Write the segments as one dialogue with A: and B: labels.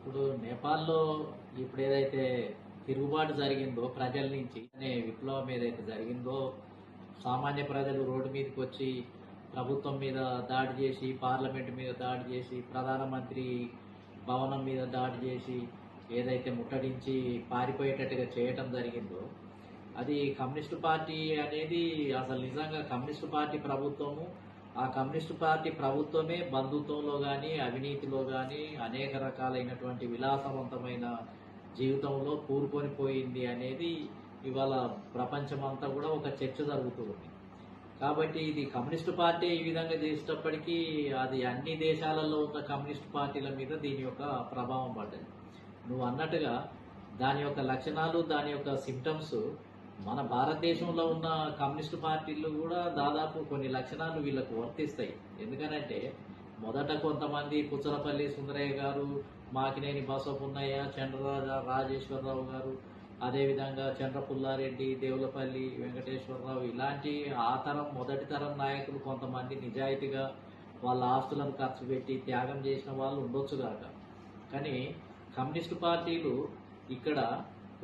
A: ఇప్పుడు నేపాల్‌లో ఇప్పుడు ఏదైతే తిరుగుబాటు జరిగిందో ప్రజల నుంచి అనే విప్లవం ఏదైతే జరిగిందో, సామాన్య ప్రజలు రోడ్డు మీదకొచ్చి ప్రభుత్వం మీద దాడి చేసి, పార్లమెంట్ మీద దాడి చేసి, ప్రధానమంత్రి భవనం మీద దాడి చేసి, ఏదైతే ముట్టడించి పారిపోయేటట్టుగా చేయటం జరిగిందో, అది కమ్యూనిస్టు పార్టీ అనేది అసలు నిజంగా కమ్యూనిస్టు పార్టీ ప్రభుత్వము, ఆ కమ్యూనిస్టు పార్టీ ప్రభుత్వమే బంధుత్వంలో కానీ, అవినీతిలో కానీ అనేక రకాలైనటువంటి విలాసవంతమైన జీవితంలో కూరుకొని పోయింది అనేది ఇవాళ ప్రపంచమంతా కూడా ఒక చర్చ జరుగుతూ ఉంది. కాబట్టి ఇది కమ్యూనిస్టు పార్టీ ఈ విధంగా చేసేటప్పటికీ అది అన్ని దేశాలలో ఉన్న కమ్యూనిస్టు పార్టీల మీద దీని యొక్క ప్రభావం పడ్డది. నువ్వు అన్నట్టుగా దాని యొక్క లక్షణాలు, దాని యొక్క సిమ్టమ్స్ మన భారతదేశంలో ఉన్న కమ్యూనిస్టు పార్టీలు కూడా దాదాపు కొన్ని లక్షణాలు వీళ్ళకు వర్తిస్తాయి. ఎందుకనంటే మొదట కొంతమంది పుచ్చలపల్లి సుందరయ్య గారు, మాకినేని బసవపున్నయ్య, రాజేశ్వరరావు గారు, అదేవిధంగా చంద్రపుల్లారెడ్డి, దేవులపల్లి వెంకటేశ్వరరావు ఇలాంటి ఆ తరం మొదటి తరం నాయకులు కొంతమంది నిజాయితీగా వాళ్ళ ఆస్తులను ఖర్చు పెట్టి త్యాగం చేసిన వాళ్ళు ఉండొచ్చుగాక. కానీ కమ్యూనిస్టు పార్టీలు ఇక్కడ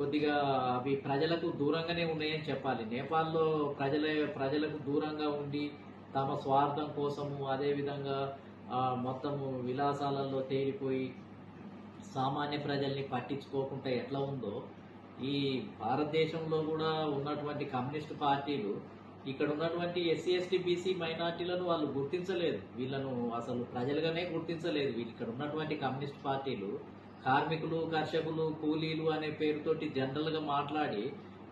A: కొద్దిగా అవి ప్రజలకు దూరంగానే ఉన్నాయని చెప్పాలి. నేపాల్లో ప్రజలకు దూరంగా ఉండి తమ స్వార్థం కోసము, అదేవిధంగా మొత్తము విలాసాలలో తేలిపోయి సామాన్య ప్రజల్ని పట్టించుకోకుండా ఎట్లా ఉందో, ఈ భారతదేశంలో కూడా ఉన్నటువంటి కమ్యూనిస్టు పార్టీలు ఇక్కడ ఉన్నటువంటి ఎస్సీ, ఎస్టీ, బీసీ మైనార్టీలను వాళ్ళు గుర్తించలేదు. వీళ్ళను అసలు ప్రజలుగానే గుర్తించలేదు. ఇక్కడ ఉన్నటువంటి కమ్యూనిస్ట్ పార్టీలు కార్మికులు, కర్షకులు, కూలీలు అనే పేరుతోటి జనరల్గా మాట్లాడి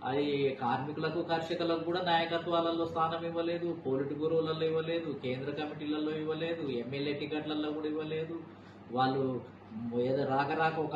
A: అది కార్మికులకు, కర్షకులకు కూడా నాయకత్వాలలో స్థానం ఇవ్వలేదు, పోలిట్ బ్యూరోలలో ఇవ్వలేదు, కేంద్ర కమిటీలలో ఇవ్వలేదు, ఎమ్మెల్యే టికెట్లలో కూడా ఇవ్వలేదు. వాళ్ళు ఏదో రాక ఒక